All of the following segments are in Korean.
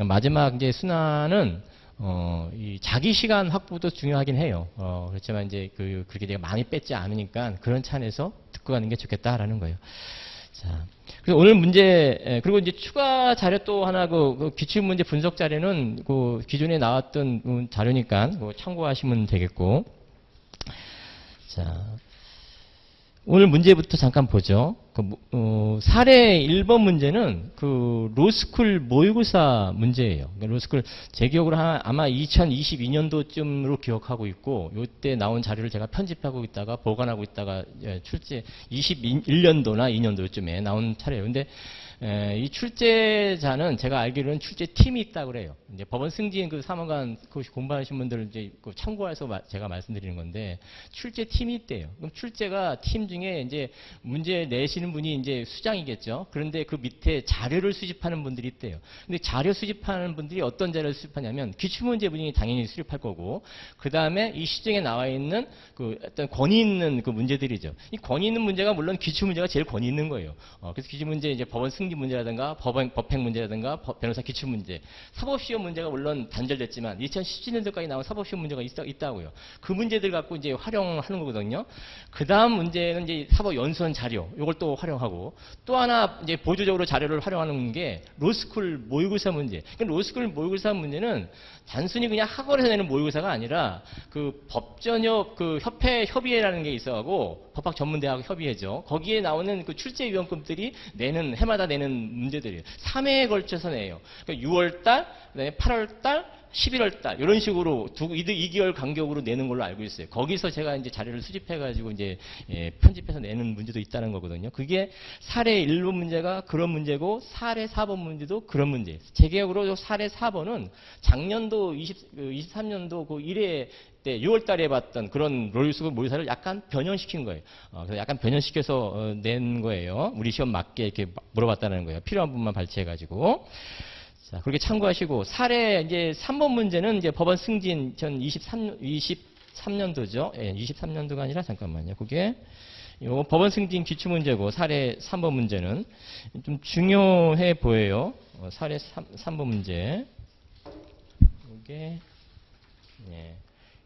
마지막 이제 순환은 이 자기 시간 확보도 중요하긴 해요. 그렇지만 이제 그렇게 내가 많이 뺏지 않으니까 그런 차원에서 듣고 가는 게 좋겠다라는 거예요. 자, 그래서 오늘 문제, 그리고 이제 추가 자료 또 하나, 그 기출문제 분석 자료는 그 기존에 나왔던 자료니까 참고하시면 되겠고. 자, 오늘 문제부터 잠깐 보죠. 사례 1번 문제는 그 로스쿨 모의고사 문제예요. 그러니까 로스쿨 제 기억으로 아마 2022년도쯤으로 기억하고 있고, 요때 나온 자료를 제가 편집하고 있다가 보관하고 있다가 출제 21년도나 2년도쯤에 나온 차례예요. 근데 이 출제자는 제가 알기로는 출제팀이 있다고 그래요. 이제 법원 승진 그 사무관 공부하신 분들 이제 참고해서 제가 말씀드리는 건데, 출제팀이 있대요. 그럼 출제가 팀 중에 이제 문제 내시는 분이 이제 수장이겠죠. 그런데 그 밑에 자료를 수집하는 분들이 있대요. 근데 자료 수집하는 분들이 어떤 자료를 수집하냐면 기출문제 분이 당연히 수집할 거고, 그 다음에 이 시중에 나와 있는 그 어떤 권위 있는 그 문제들이죠. 이 권위 있는 문제가 물론 기출문제가 제일 권위 있는 거예요. 그래서 기출문제 이제 법원 승진 문제라든가 법행 문제라든가 변호사 기출문제, 사법시험 문제가 물론 단절됐지만 2017년도까지 나온 사법시험 문제가 있다고요. 그 문제들 갖고 이제 활용하는 거거든요. 그 다음 문제는 이제 사법 연수원 자료, 이걸 또 활용하고, 또 하나 이제 보조적으로 자료를 활용하는 게 로스쿨 모의고사 문제. 그러니까 로스쿨 모의고사 문제는 단순히 그냥 학원에서 내는 모의고사가 아니라 그 법전협 그 협의회라는 게 있어가고, 법학 전문대학 협의회죠. 거기에 나오는 그 출제위원급들이 내는 해마다 내는 문제들이에요. 3회에 걸쳐서 내요. 그러니까 6월달, 그다음에 8월달, 11월달 이런 식으로 2개월 간격으로 내는 걸로 알고 있어요. 거기서 제가 이제 자료를 수집해가지고 이제 편집해서 내는 문제도 있다는 거거든요. 그게 사례 1번 문제가 그런 문제고, 사례 4번 문제도 그런 문제예요. 제 기억으로 사례 4번은 작년도 23년도 그 1회 때 6월 달에 봤던 그런 로스쿨 모의고사를 약간 변형시킨 거예요. 그래서 약간 변형시켜서 낸 거예요. 우리 시험 맞게 이렇게 물어봤다는 거예요. 필요한 부분만 발췌해가지고. 자, 그렇게 참고하시고, 사례 이제 3번 문제는 이제 법원 승진 전 23년도죠. 예, 23년도가 아니라 잠깐만요. 그게 요 법원 승진 기출 문제고, 사례 3번 문제는 좀 중요해 보여요. 사례 3번 문제. 이게 예.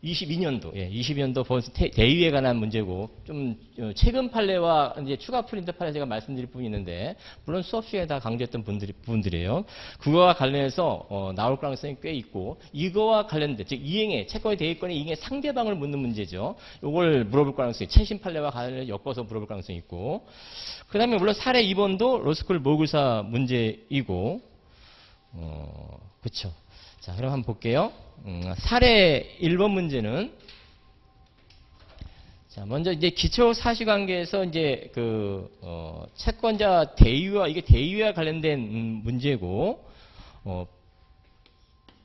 22년도, 예, 22년도 대위에 관한 문제고, 좀 최근 판례와 이제 추가 프린트 판례 제가 말씀드릴 부분이 있는데, 물론 수업 시간에 다 강조했던 부분들이에요. 그거와 관련해서 나올 가능성이 꽤 있고, 이거와 관련된, 즉 이행에 채권의 대위권의 이행의 상대방을 묻는 문제죠. 이걸 물어볼 가능성이, 최신 판례와 관련해서 엮어서 물어볼 가능성이 있고, 그 다음에 물론 사례 2번도 로스쿨 모의고사 문제이고, 그쵸. 자, 그럼 한번 볼게요. 사례 1번 문제는, 자, 먼저 이제 기초 사실관계에서 이제 채권자 대위와, 이게 대위와 관련된 문제고,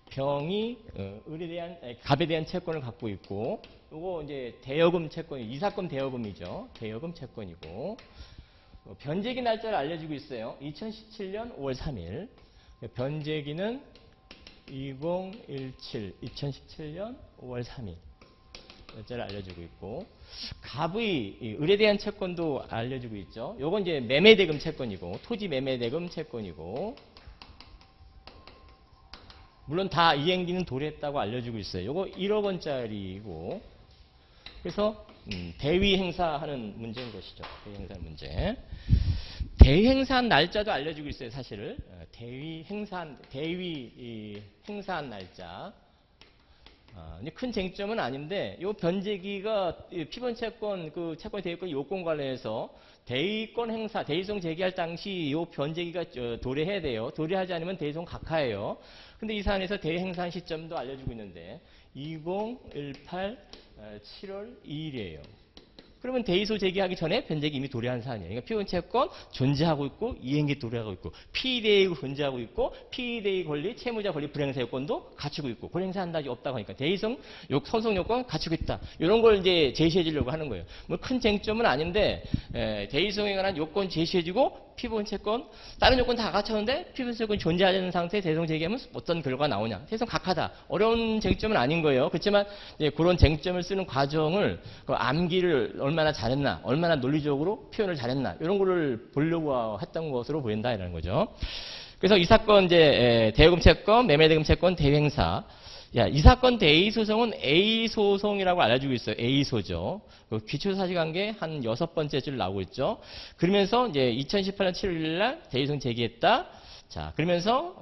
병이 을에 대한, 갑에 대한 채권을 갖고 있고, 요거 이제 대여금 채권, 이사건 대여금이죠. 대여금 채권이고, 변제기 날짜를 알려주고 있어요. 2017년 5월 3일. 변제기는 2017년 5월 3일 날짜를 알려주고 있고, 갑의 을에 대한 채권도 알려주고 있죠. 요건 이제 매매대금 채권이고, 토지 매매대금 채권이고, 물론 다 이행기는 도래했다고 알려주고 있어요. 요거 1억 원짜리고, 그래서 대위 행사하는 문제인 것이죠. 대위 행사 문제. 대위 행사한 날짜도 알려주고 있어요, 사실을. 대위 행사한 날짜. 큰 쟁점은 아닌데, 요 변제기가 피본 채권, 그 채권 대위권 요건 관련해서 대위권 행사, 대위송 제기할 당시 요 변제기가 도래해야 돼요. 도래하지 않으면 대위송 각하예요. 근데 이 사안에서 대위 행사한 시점도 알려주고 있는데, 2018 7월 2일이에요. 그러면 대위소 제기하기 전에 변제기 이미 도래한 사안이에요. 그러니까 피본 채권 존재하고 있고, 이행기 도래하고 있고, 피의대위 존재하고 있고, 피의대위 권리, 채무자 권리 불행사 요건도 갖추고 있고, 불행사한 날이 없다고 하니까 대위성 선성 요건 갖추고 있다. 이런 걸 이제 제시해 주려고 하는 거예요. 뭐 큰 쟁점은 아닌데, 대위성에 관한 요건 제시해주고, 피본 채권, 다른 요건 다 갖췄는데 피본 채권이 존재하지 않는 상태에 대위성 제기하면 어떤 결과가 나오냐. 대위성 각하다. 어려운 쟁점은 아닌 거예요. 그렇지만 이제 그런 쟁점을 쓰는 과정을, 그 암기를 얼마나 잘했나, 얼마나 논리적으로 표현을 잘했나, 이런 거를 보려고 했던 것으로 보인다, 이라는 거죠. 그래서 이 사건 이제 대여금 채권, 매매대금 채권, 대행사. 야, 이 사건 대의 소송은 A 소송이라고 알려주고 있어요. A 소죠. 기초 사실관계 한 6번째 줄 나오고 있죠. 그러면서 이제 2018년 7월 1일 대의 소송 제기했다. 자, 그러면서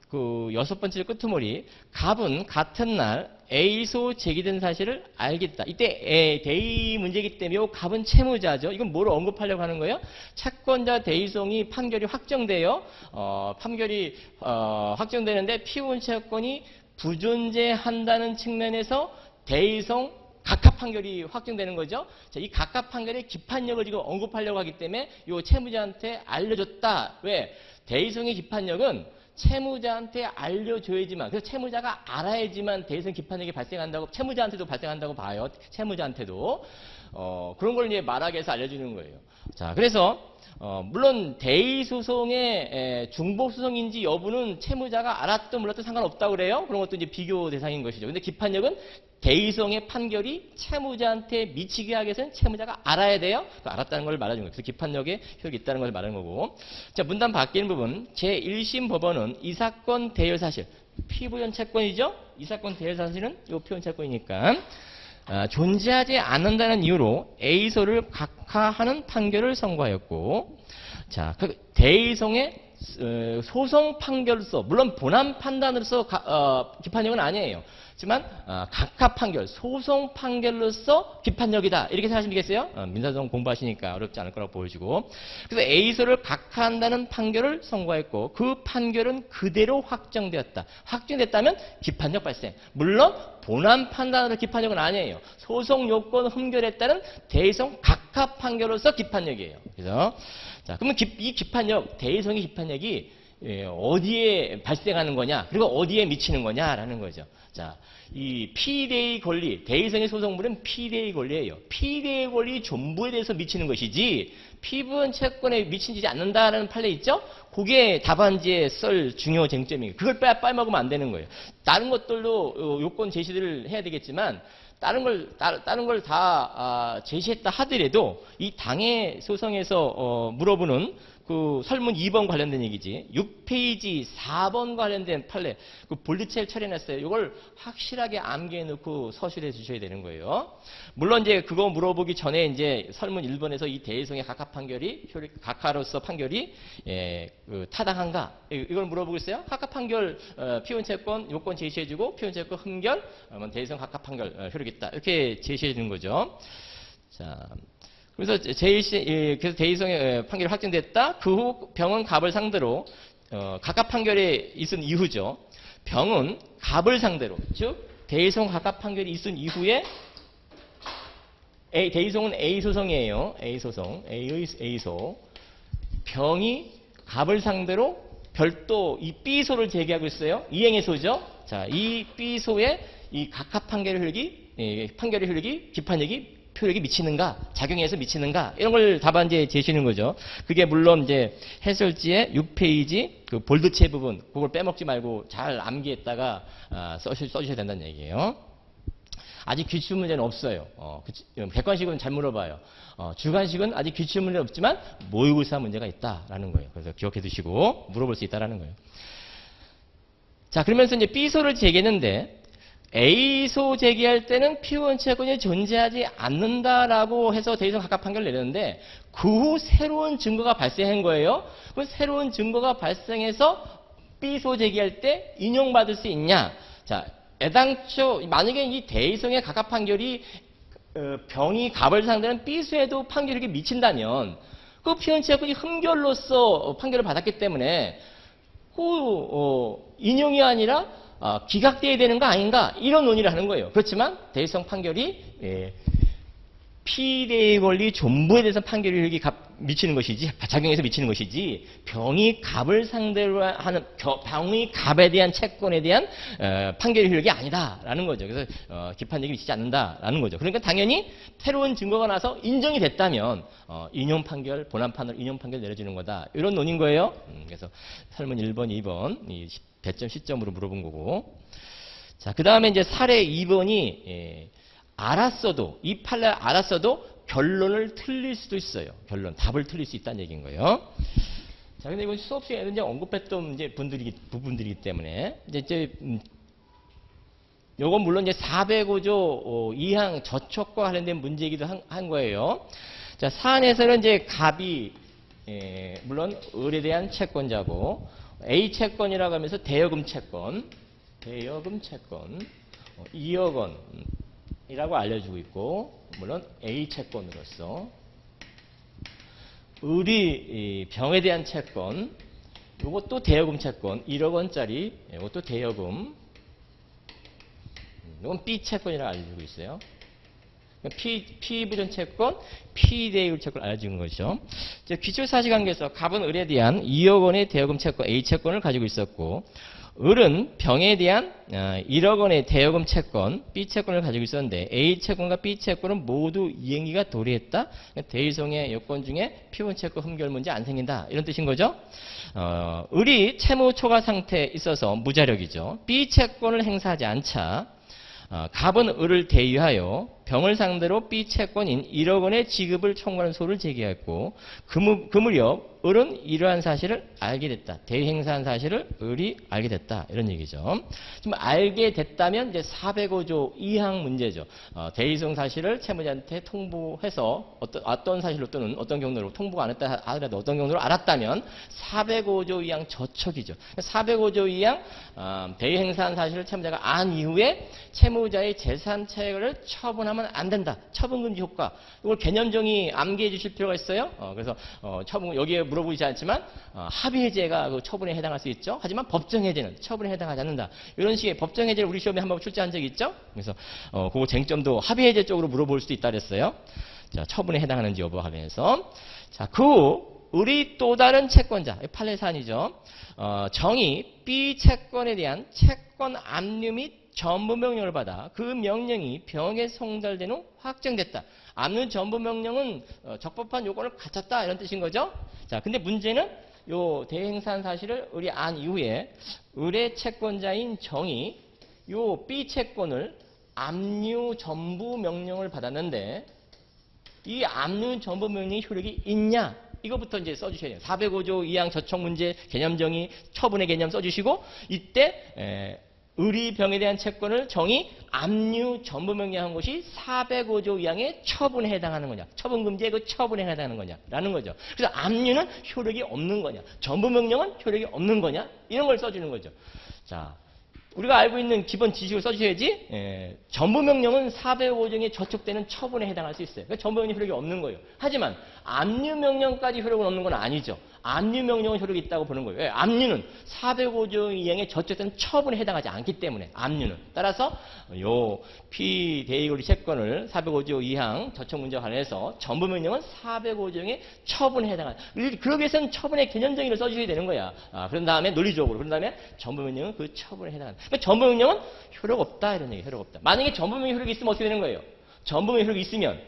그 6번째 끄트머리 갑은 같은 날 A소 제기된 사실을 알겠다. 이때 대의 문제이기 때문에 요 갑은 채무자죠. 이건 뭐를 언급하려고 하는 거예요? 채권자 대의송이 판결이 확정돼요. 판결이 확정되는데 피고인 채권이 부존재한다는 측면에서 대의송 각합 판결이 확정되는 거죠. 자, 이 각합 판결의 기판력을 지금 언급하려고 하기 때문에 요 채무자한테 알려줬다. 왜? 대의송의 기판력은 채무자한테 알려줘야지만, 그래서 채무자가 알아야지만 대의송 기판력이 발생한다고, 채무자한테도 발생한다고 봐요. 채무자한테도. 그런 걸 이제 말하기 위해서 알려주는 거예요. 자, 그래서, 물론 대의소송의 중복소송인지 여부는 채무자가 알았든 몰랐든 상관없다고 그래요. 그런 것도 이제 비교 대상인 것이죠. 근데 기판력은 대의소송의 판결이 채무자한테 미치게 하기 위해서는 채무자가 알아야 돼요. 알았다는 걸 말하는 거예요. 그래서 기판력에 효력이 있다는 걸 말하는 거고. 자, 문단 바뀌는 부분. 제1심 법원은 이 사건 대여 사실, 피부연 채권이죠? 이 사건 대여 사실은 이 표현 채권이니까. 존재하지 않는다는 이유로 A소를 각하하는 판결을 선고하였고, 자, 그 대의송의 소송 판결로서, 물론 본안 판단으로서 기판력은 아니에요. 하지만 각하 판결, 소송 판결로서 기판력이다. 이렇게 생각하시면 되겠어요? 민사소송 공부하시니까 어렵지 않을 거라고 보여지고. 그래서 A소를 각하한다는 판결을 선고했고 그 판결은 그대로 확정되었다. 확정됐다면 기판력 발생. 물론 본안 판단으로 기판력은 아니에요. 소송 요건 흠결했다는 대의송 각하 판결로서 기판력이에요. 그래서 자, 그러면 이 기판력, 대의송의 기판력이 어디에 발생하는 거냐, 그리고 어디에 미치는 거냐라는 거죠. 자, 이 피대의 권리, 대의송의 소송물은 피대의 권리예요. 피대의 권리 전부에 대해서 미치는 것이지 피부원 채권에 미치지 않는다라는 판례 있죠? 그게 답안지에 쓸 중요 쟁점이에요. 그걸 빼먹으면 안 되는 거예요. 다른 것들도 요건 제시를 해야 되겠지만 다른 걸 다 제시했다 하더라도 이 당해 소송에서 물어보는 그 설문 2번 관련된 얘기지. 6페이지 4번 관련된 판례. 그 볼드체를 처리해놨어요. 이걸 확실하게 암기해 놓고 서술해 주셔야 되는 거예요. 물론 이제 그거 물어보기 전에 이제 설문 1번에서 이 대의송의 각하 판결이, 각하로서 판결이, 타당한가? 이걸 물어보고 있어요. 각하 판결, 피원 채권, 요건 제시해주고, 피원 채권 흠결, 대의송 각하 판결, 효력 있다. 이렇게 제시해 주는 거죠. 자. 그래서 그래서 대의송의 판결이 확정됐다. 그 후 병은 갑을 상대로 각각 판결이 있은 이후죠. 병은 갑을 상대로, 즉 대의송 각각 판결이 있은 이후에 대의송은 A 소송이에요. A 소송, A소. 병이 갑을 상대로 별도 이 B소를 제기하고 있어요. 이행의 소죠. 자, 이 B소의 이 각각 판결의 효력이 기판력이 효력이 미치는가, 작용해서 미치는가, 이런 걸 답안지에 제시하는 거죠. 그게 물론 이제 해설지의 6페이지 그 볼드체 부분, 그걸 빼먹지 말고 잘 암기했다가 써주셔야 된다는 얘기예요. 아직 기출 문제는 없어요. 객관식은 잘 물어봐요. 주관식은 아직 기출 문제는 없지만 모의고사 문제가 있다라는 거예요. 그래서 기억해 두시고 물어볼 수 있다라는 거예요. 자, 그러면서 이제 B소를 제기했는데 A소 제기할 때는 피원 채권이 존재하지 않는다라고 해서 대의송 각각 판결을 내렸는데 그 후 새로운 증거가 발생한 거예요. 그 새로운 증거가 발생해서 B소 제기할 때 인용받을 수 있냐? 자, 애당초 만약에 이 대의송의 각각 판결이 병이 갑을 상대는 B소에도 판결이 미친다면 그 피원 채권이 흠결로서 판결을 받았기 때문에 그 인용이 아니라 기각돼야 되는 거 아닌가, 이런 논의를 하는 거예요. 그렇지만 대의송 판결이 피대의 권리 전부에 대해서 판결이 미치는 것이지, 작용해서 미치는 것이지, 병이 갑을 상대로 하는 병이 갑에 대한 채권에 대한 판결의 효력이 아니다라는 거죠. 그래서 기판력이 미치지 않는다라는 거죠. 그러니까 당연히 새로운 증거가 나서 인정이 됐다면 인용 판결, 본안 판을 인용 판결 내려주는 거다, 이런 논의인 거예요. 그래서 설문 1번, 2번 이 배점 시점으로 물어본 거고. 자, 그 다음에 이제 사례 2번이 알았어도, 이 판례 알았어도 결론을 틀릴 수도 있어요. 답을 틀릴 수 있다는 얘기인 거예요. 자, 근데 이건 수업 시간에 이제 언급했던 이제 부분들이기 때문에 이제 요건 물론 이제 405조 2항 저촉과 관련된 문제이기도 한 거예요. 자, 사안에서는 이제 갑이 물론 을에 대한 채권자고 A 채권이라고 하면서 대여금 채권 2억 원이라고 알려주고 있고 물론 A 채권으로서 을이 병에 대한 채권 이것도 대여금 채권 1억 원짜리 이것도 대여금 이건 B 채권이라고 알려주고 있어요. 피부전 채권, 피대율 채권을 알려주는 것이죠. 기출사실관계에서 갑은 을에 대한 2억 원의 대여금 채권 A 채권을 가지고 있었고 을은 병에 대한 1억 원의 대여금 채권 B 채권을 가지고 있었는데 A 채권과 B 채권은 모두 이행기가 도래했다. 대의성의 요건 중에 피부전 채권 흠결 문제 안 생긴다. 이런 뜻인 거죠. 을이 채무 초과 상태에 있어서 무자력이죠. B 채권을 행사하지 않자 갑은 을을 대의하여 병을 상대로 B 채권인 1억 원의 지급을 청구하는 소를 제기했고 그 무렵 을은 이러한 사실을 알게 됐다. 대행사한 사실을 을이 알게 됐다. 이런 얘기죠. 지금 알게 됐다면 이제 405조 2항 문제죠. 대의성 사실을 채무자한테 통보해서 어떤 사실로 또는 어떤 경로로 통보가 안 했다 하더라도 어떤 경로로 알았다면 405조 2항 저촉이죠. 405조 2항 대행사한 사실을 채무자가 안 이후에 채무자의 재산 차액을 처분하면 안 된다. 처분금지 효과. 이걸 개념정의 암기해 주실 필요가 있어요. 그래서 처분 여기에 물어보지 않지만 합의해제가 그 처분에 해당할 수 있죠. 하지만 법정해제는 처분에 해당하지 않는다. 이런 식의 법정해제를 우리 시험에 한번 출제한 적이 있죠. 그래서 그 쟁점도 합의해제 쪽으로 물어볼 수도 있다 그랬어요. 자, 처분에 해당하는지 여부 하면서 자, 그 후 을이 또 다른 채권자 판례 사안이죠. 정의 B 채권에 대한 채권 압류 및 전부 명령을 받아 그 명령이 병에 송달된 후 확정됐다. 압류 전부 명령은 적법한 요건을 갖췄다 이런 뜻인 거죠. 자, 근데 문제는 요 대행사한 사실을 을이 안 이후에 을의 채권자인 정이 요 B 채권을 압류 전부 명령을 받았는데 이 압류 전부 명령의 효력이 있냐? 이거부터 이제 써주셔야 돼요. 405조 2항 저촉 문제 개념정의 처분의 개념 써주시고 이때 을이 병에 대한 채권을 정의 압류 전부 명령한 것이 405조 2항의 처분에 해당하는 거냐, 처분금지의 그 처분에 해당하는 거냐라는 거죠. 그래서 압류는 효력이 없는 거냐, 전부 명령은 효력이 없는 거냐 이런 걸 써주는 거죠. 자, 우리가 알고 있는 기본 지식을 써주셔야지. 전부 명령은 405조에 저촉되는 처분에 해당할 수 있어요. 그러니까 전부 명령 효력이 없는 거예요. 하지만 압류 명령까지 효력은 없는 건 아니죠. 압류 명령은 효력이 있다고 보는 거예요. 왜? 압류는 405조 이행에 저촉되는 처분에 해당하지 않기 때문에 압류는. 따라서 요 피대의거리 채권을 405조 2항 저촉 문제와 관련해서 전부 명령은 405조의 처분에 해당한다. 그러기 위해서는 처분의 개념정의를 써주셔야 되는 거야. 그런 다음에 논리적으로. 그런 다음에 전부 명령은 그 처분에 해당한다. 그러니까 전부 명령은 효력 없다 이런 얘기. 효력 없다. 만약에 전부 명령 효력이 있으면 어떻게 되는 거예요? 전부 명령 효력이 있으면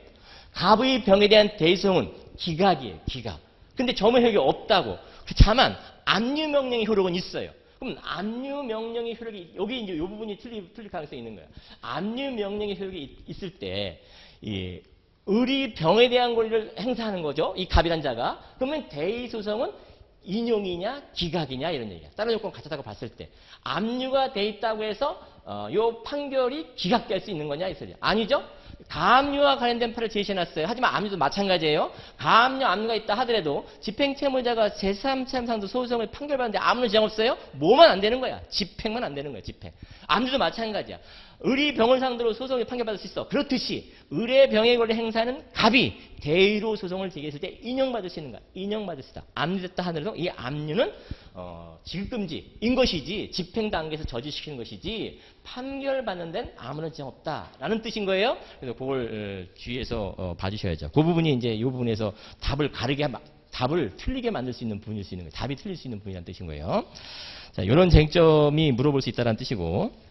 갑의 병에 대한 대의성은 기각이에요. 기각. 근데 전부 효력이 없다고. 다만 압류 명령의 효력은 있어요. 그럼 압류 명령의 효력이 여기 이제 이 부분이 틀릴 가능성이 있는 거예요. 압류 명령의 효력이 있을 때 이 을이 병에 대한 권리를 행사하는 거죠. 이 갑이란 자가. 그러면 대의 소송은 인용이냐 기각이냐 이런 얘기야. 다른 요건 갖췄다고 봤을 때 압류가 돼 있다고 해서 요 판결이 기각될 수 있는 거냐 이 소리야. 아니죠. 가압류와 관련된 판을 제시해놨어요. 하지만 압류도 마찬가지예요. 가압류, 압류가 있다 하더라도 집행채무자가 제3채무상도 소송을 판결받는데 아무런 지장 없어요? 뭐만 안 되는 거야? 집행만 안 되는 거야. 집행. 압류도 마찬가지야. 을이 병을 상대로 소송을 판결받을 수 있어. 그렇듯이 을의 병의 권리 행사는 갑이 대의로 소송을 제기했을 때 인용받을 수 있는 거야. 인용받을 수 있다. 압류됐다 하더라도 이 압류는 지급금지인 것이지 집행 단계에서 저지시키는 것이지 판결받는 데는 아무런 지장 없다라는 뜻인 거예요. 그래서 그걸 주의해서 봐주셔야죠. 그 부분이 이제 이 부분에서 답을 틀리게 만들 수 있는 부분일 수 있는 거예요. 답이 틀릴 수 있는 부분이라는 뜻인 거예요. 자, 이런 쟁점이 물어볼 수 있다는 뜻이고.